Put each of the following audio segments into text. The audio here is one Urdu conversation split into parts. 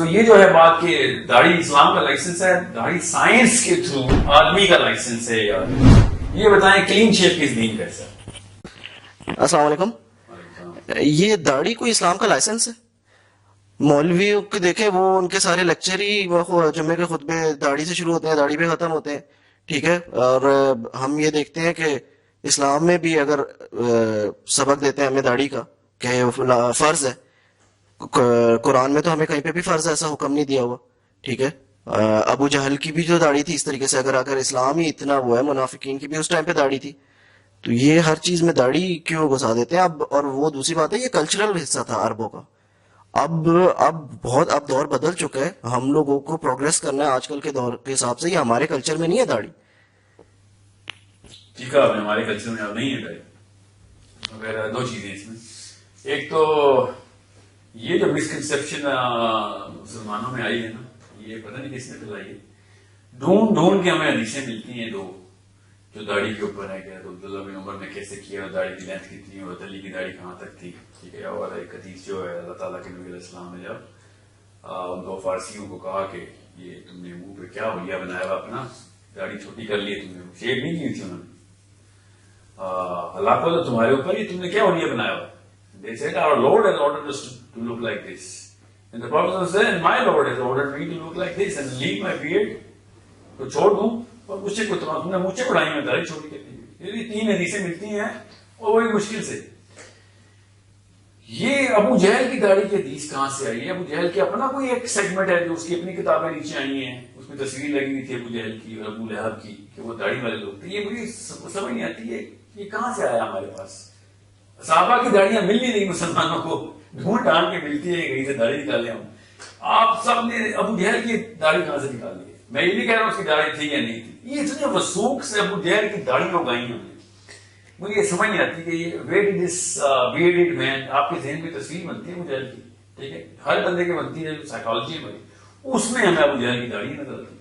سو یہ جو ہے بات کہ داڑھی اسلام کا لائسنس ہے، داڑھی سائنس کے تھرو آدمی کا لائسنس ہے یار. یہ بتائیں کلین شیپ کس دین کا ہے؟ السلام علیکم. یہ داڑھی کوئی اسلام کا لائسنس ہے؟ مولویوں کے دیکھیں وہ ان کے سارے لیکچر ہی جمعے کے خطبے داڑھی سے شروع ہوتے ہیں، داڑھی پہ ختم ہوتے ہیں. ٹھیک ہے، اور ہم یہ دیکھتے ہیں کہ اسلام میں بھی اگر سبق دیتے ہیں ہمیں داڑھی کا کہ فرض ہے، قرآن میں تو ہمیں کہیں پہ بھی فرض ایسا حکم نہیں دیا ہوا. ٹھیک ہے، ابو جہل کی بھی جو داڑھی تھی اس طریقے سے، اگر اسلام ہی اتنا وہ ہے، منافقین کی بھی اس ٹائم پہ داڑھی تھی، تو یہ ہر چیز میں داڑھی کیوں گھسا دیتے ہیں اب؟ اور وہ دوسری بات ہے یہ کلچرل حصہ تھا عربوں کا. اب دور بدل چکا ہے، ہم لوگوں کو پروگریس کرنا ہے آج کل کے دور کے حساب سے. یہ ہمارے کلچر میں نہیں ہے داڑھی. ٹھیک ہے، ہمارے کلچر میں اب نہیں ہے داڑھی. مگر دو چیزیں اس میں، ایک تو یہ جو مسکنسپشن مسلمانوں میں آئی ہے نا، یہ پتہ نہیں کس نے پھیلائی ہے. ڈھونڈ کے ہمیں حدیثیں ملتی ہیں دو جو داڑھی کے اوپر ہے کہ عبداللہ بن عمر نے کیسے کیا، داڑھی کی لینتھ کتنی اور علی کی داڑھی کہاں تک تھی. ٹھیک ہے، اور ایک حدیث جو ہے اللہ تعالیٰ کے نبی علیہ السلام نے جب ان دو فارسیوں کو کہا کہ یہ تم نے منہ پہ کیا ہولیا بنایا ہوا اپنا، داڑھی چھوٹی کر لی، تم نے شیپ نہیں کی تھی انہوں نے، اللہ کو تمہارے اوپر ہی تم نے کیا ہولیا بنایا ہوا. They said our Lord has ordered us to look like this. And the Prophet said, my Lord has ordered me to look like this and leave my beard. تو چھوڑ دوں اور مجھے کو تم نے مجھے بڑھائی میں داڑھی چھوٹی کرتی ہے. یہ تین حدیثیں ملتی ہیں اور وہی مشکل سے. یہ ابو جہل کی داڑھی کی حدیث کہاں سے آئی ہے؟ ابو جہل کی اپنا کوئی ایک سیگمنٹ ہے جو اس کی اپنی کتابیں نیچے آئی ہیں، اس میں تصویر لگی ہوئی تھی ابو جہل کی اور ابو لہب کی کہ وہ داڑھی والے لوگ تھے. یہ مجھے سمجھ نہیں آتی ہے یہ کہاں سے آیا ہمارے پاس. صحابہ کی داڑیاں مل نہیں رہی مسلمانوں کو، ڈھونڈ ڈھانڈ کے ملتی ہے کہیں سے داڑھی نکال لیا ہوں. آپ سب نے ابو جہل کی داڑھی کہاں سے نکال لی ہے؟ میں یہ نہیں کہہ رہا ہوں اس کی داڑھی تھی یا نہیں تھی، یہ اتنے وثوق سے ابو جہل کی داڑھی اگائی ہم نے. مجھے یہ سمجھ نہیں آتی کہ یہ ویئر ڈڈ دس بیئرڈ مین، آپ کے ذہن میں تصویر بنتی ہے ابو جہل کی، ٹھیک ہے، ہر بندے کی بنتی ہے، سائیکالوجی میں اس میں ہمیں ابو جہل کی داڑھی نظر آتی.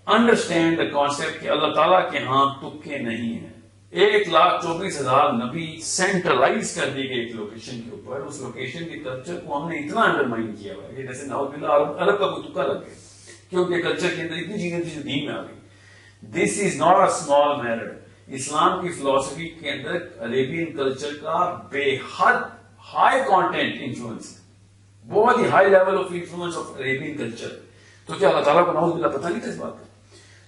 انڈرسٹینڈ دا کانسیپٹ کہ اللہ تعالیٰ کے ہاں تکے نہیں ہیں. 1,24,000 نبی سینٹرلائز کر دی گئی ایک لوکیشن کے اوپر، اس لوکیشن کے کلچر کو ہم نے اتنا انڈرمائن کیا ہوا ہے کہ جیسے نعوذ باللہ عرب کا کوئی تکا لگ گیا، کیونکہ کلچر کے اندر اتنی چیزیں تھی جو دین میں آ گئی. This is not a small matter. اسلام کی فلسفی کے اندر عربین کلچر کا بے حد ہائی کانٹینٹ انفلوئنس ہے، بہت ہی high level of influence of Arabian culture. تو کیا اللہ تعالیٰ کو نعوذ باللہ پتہ نہیں تھا اس بات کا؟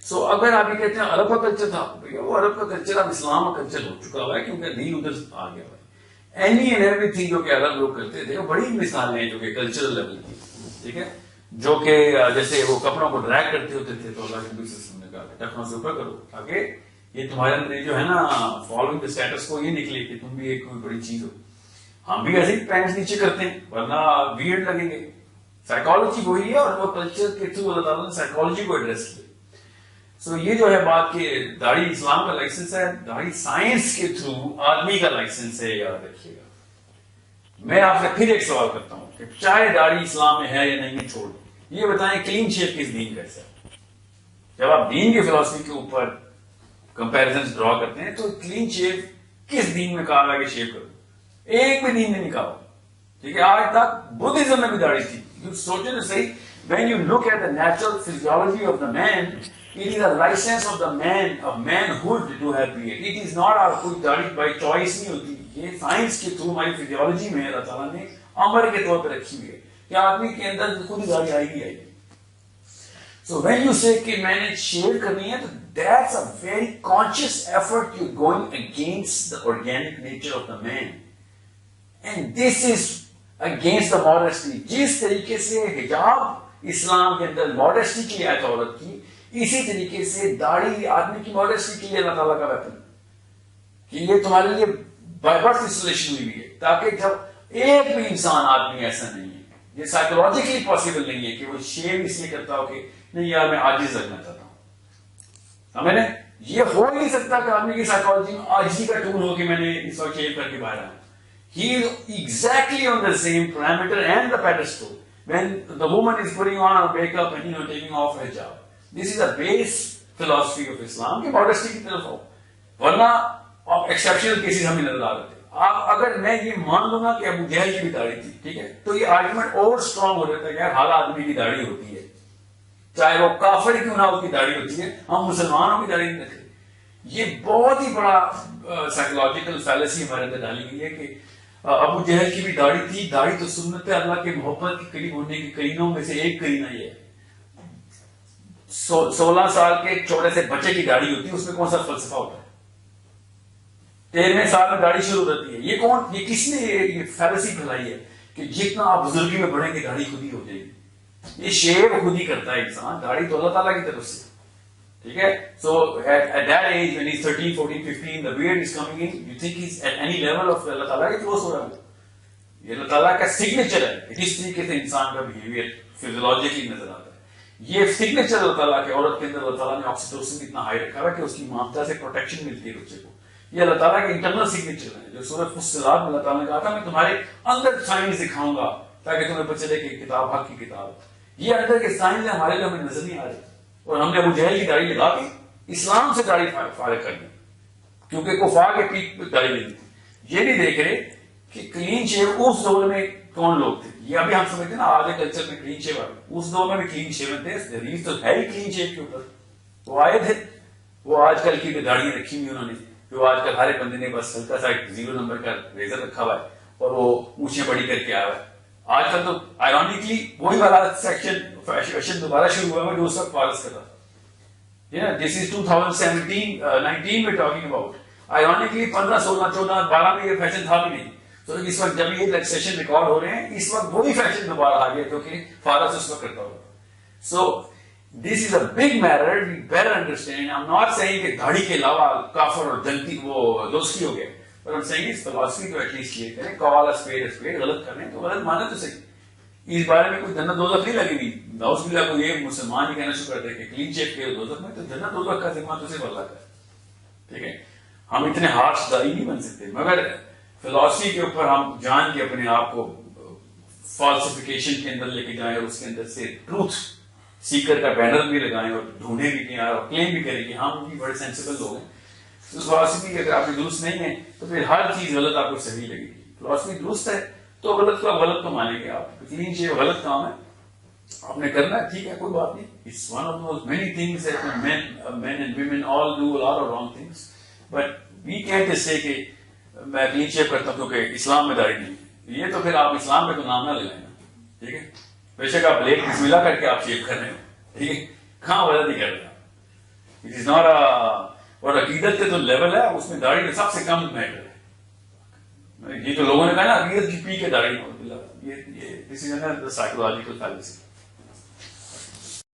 سو اگر آپ یہ کہتے ہیں عرب کا کلچر تھا، وہ عرب کا کلچر اب اسلام کا کلچر ہو چکا ہوا ہے کیونکہ دین ادھر آ گیا ہوا ہے. اینی اینڈ ایوری تھنگ جو کہ عرب لوگ کرتے تھے وہ بڑی مثالیں ہیں جو کہ کلچرل لیول کی، ٹھیک ہے، جو کہ جیسے وہ کپڑوں کو ڈریگ کرتے ہوتے تھے تو اللہ کے سسٹم نے کہا کہ ٹخنوں سے اوپر کرو تاکہ یہ تمہارے اندر جو ہے نا فالوئنگ دا اسٹیٹس کو یہ نکلے کہ تم بھی ایک کوئی بڑی چیز ہو. ہم بھی ایسے ہی پینٹس نیچے کرتے ہیں ورنہ ویئرڈ لگیں گے. سائیکالوجی وہی ہے اور وہ کلچر کے تھرو اللہ تعالیٰ نے سائیکالوجی کو ایڈریس کیا. سو یہ جو ہے بات کہ داڑھی اسلام کا لائسنس ہے، داڑھی سائنس کے تھرو آدمی کا لائسنس ہے، یاد رکھیے گا. میں آپ سے پھر ایک سوال کرتا ہوں کہ چاہے داڑھی اسلام میں ہے یا نہیں چھوڑ دیں، یہ بتائیں کلین شیپ کس دین کا ہے؟ جب آپ دین کی فلسفی کے اوپر کمپیریزن ڈرا کرتے ہیں تو کلین شیپ کس دین میں کہا گیا کہ شیپ کرو؟ ایک بھی دین نے نہیں کہا. ٹھیک ہے، آج تک بدھزم میں بھی داڑھی تھی. سوچے نا صحیح، when you look at the natural physiology of the man, it is a license of the man, of manhood to have beard. It is not our کوئی داڑھی بائی چوائس نہیں ہوتی. یہ سائنس کے تھرو ہماری فزیولوجی میں اللہ تعالیٰ نے امر کے طور پہ رکھی ہوئی ہے کہ آدمی کے اندر خود ہی داڑھی آئے گی. So when you say کہ میں نے شیو کرنی ہے تو that's a very conscious effort. You're going against the organic nature of the man. And this is against the modesty. جس طریقے سے حجاب اسلام کے اندر ماڈسٹی کی آیت عورت کی، اسی طریقے سے داڑھی آدمی کی ماڈسٹی کے لیے اللہ تعالیٰ کا ویپن کہ یہ تمہارے لیے بائی برتھ انسٹالیشن ہوئی ہے تاکہ جب ایک بھی انسان آدمی ایسا نہیں ہے، یہ سائیکولوجیکلی پاسبل نہیں ہے کہ وہ شیو اس لیے کرتا ہو کہ نہیں یار میں عاجز لگنا چاہتا ہوں. سمجھ لیں، یہ ہو ہی نہیں سکتا کہ آدمی کی سائیکولوجی میں عاجزی کا ٹول ہو کہ میں نے اس وقت شیو کر کے باہر آیا. He is exactly on the same parameter and the pedestal when the woman is putting on her makeup and taking off her hijab. This is a base philosophy of Islam کہ modesty کی طرف ہو، ورنہ exceptional cases ہمیں نظر آ رہے تھے. آپ اگر میں یہ مان لوں گا کہ ابو جہل کی بھی داڑھی تھی، ٹھیک ہے، تو یہ آرگومنٹ اور اسٹرانگ ہو جاتا ہے کہ یار ہر آدمی کی داڑھی ہوتی ہے، چاہے وہ کافر کیوں نہ اس کی داڑھی ہوتی ہے، ہم مسلمانوں کی داڑھی نہیں رکھتے. یہ بہت ہی بڑا سائیکولوجیکل فیلسی ہمارے اندر ڈالی گئی ہے کہ ابو جہل کی بھی داڑھی تھی. داڑھی تو سنت ہے، اللہ کے محبت کے قریب ہونے کے کرینوں میں سے ایک کرینہ یہ ہے. 16 سال کے چھوٹے سے بچے کی داڑھی ہوتی ہے، اس میں کون سا فلسفہ ہوتا ہے؟ 13ویں سال میں داڑھی شروع ہوتی ہے. یہ کس نے یہ فیلسی پھیلائی ہے کہ جتنا آپ بزرگی میں بڑھیں گے داڑھی خود ہی ہو جائے گی؟ یہ شیو خود ہی کرتا ہے انسان، داڑھی تو اللہ تعالیٰ کی طرف سے، ٹھیک ہے. So at that age when he's 13, 14, 15 the beard is coming in, you think he's at any level of اللہ تعالیٰ کے کلوز ہو رہا ہے؟ یہ اللہ تعالیٰ کا سگنیچر ہے. اس طریقے سے انسان کا بہیویئر فیزیولوجیکلی نظر آتا ہے. یہ سگنیچر اللہ تعالیٰ کے عورت کے اندر اللہ تعالیٰ نے آکسیٹوسن اتنا ہائی رکھا ہے کہ اس کی مامتا سے پروٹیکشن ملتی ہے بچے کو. یہ اللہ تعالیٰ کے انٹرنل سگنیچر ہے جو سورۃ فصلات میں اللہ تعالیٰ نے کہا تھا میں تمہارے اندر سائنس دکھاؤں گا تاکہ تمہیں پتہ چلے کہ کتاب حق کی کتاب. یہ اندر کے سائنس ہمارے لیے ہمیں نظر نہیں آ رہے، اور ہم نے ابو جہل کی داڑھی لگا کے اسلام سے داڑھی فارغ کر دی کیونکہ کفار کے پیٹ پہ داڑھی نہیں تھی. یہ نہیں دیکھ رہے کہ کلین شیو اس دور میں کون لوگ تھے. یہ ابھی ہم سمجھتے ہیں نا آج کلچر میں کلین شیو، اس دور میں بھی کلین شیو تھے. ریز تو ہے ہی کلین شیو کے اوپر. وہ آئے تھے، وہ آج کل کی داڑیاں رکھی ہوئی انہوں نے، جو آج کل ہر ایک بندے نے بس ہلکا سا 0 نمبر کا ریزر رکھا ہوا ہے اور وہ اونچیاں بڑی کر کے آیا ہوا ہے. آج کل تو آئرونکلی وہی والا سیکشن فیشن دوبارہ شروع ہوا ہے جو اس وقت فالس کر رہا تھا. This is 2017, 19 we're talking about. Ironically 15, 16, 14, 12 میں یہ فیشن تھا بھی نہیں. تو اس وقت جب یہ سیشن ریکارڈ ہو رہے ہیں اس وقت وہی فیشن دوبارہ آ گیا جو کہ فارس اس وقت کرتا ہوگا. So this is a big matter, we better understand. I am not seeing کہ داڑھی کے علاوہ کافر اور جنتی وہ دوستی ہو گئے، پر ہم سیئنگ اس فلاسفی کو ایٹ لیسٹ کلیئر کریں. کال اس اسپیڈ، غلط کریں تو غلط مانے تو صحیح. اس بارے میں کوئی جنت دوزخ نہیں لگی ہوئی. نعوذ باللہ کو یہ مسلمان ہی کہنا شروع کرتے ہیں کہ کلین شیو کے دوزخ میں، تو جنت دوزخ کا ذمہ تو صرف اللہ کا ہے. ٹھیک ہے، ہم اتنے ہارش دائی نہیں بن سکتے، مگر فلاسفی کے اوپر ہم جان کے اپنے آپ کو فالسیفیکیشن کے اندر لے کے جائیں اور اس کے اندر سے ٹروتھ سیکر کا بینر بھی لگائیں اور ڈھونڈیں بھی کہ اور کلیم بھی کریں کہ ہم بھی بڑے سینسیبل لوگ ہیں. تو فلاسفی اگر آپ کی درست نہیں ہے تو پھر ہر چیز غلط آپ کو صحیح لگے گی. فلاسفی درست ہے تو غلط کو آپ غلط تو مانیں گے. آپ کلین شیو غلط کام ہے، آپ نے کرنا ہے، ٹھیک ہے، کوئی بات نہیں. It's one of those many things that men and women all do a lot of wrong things. But we can't just say کہ میں کلین شیو کرتا ہوں کیونکہ اسلام میں داڑھی نہیں. یہ تو پھر آپ اسلام میں تو نام نہ لے لیں نا. ٹھیک ہے، بے شک آپ بلیک بسم اللہ کر کے آپ شیو کر رہے ہو، ٹھیک ہے، کہاں غلط نہیں کر رہے. It is not اور عقیدت کے تو لیول ہے اس میں داڑھی کا سب سے کم میٹر ہے. یہ تو لوگوں نے کہا نا عقیدت کی پی کے داڑھی، یہ دس از another psychological fallacy.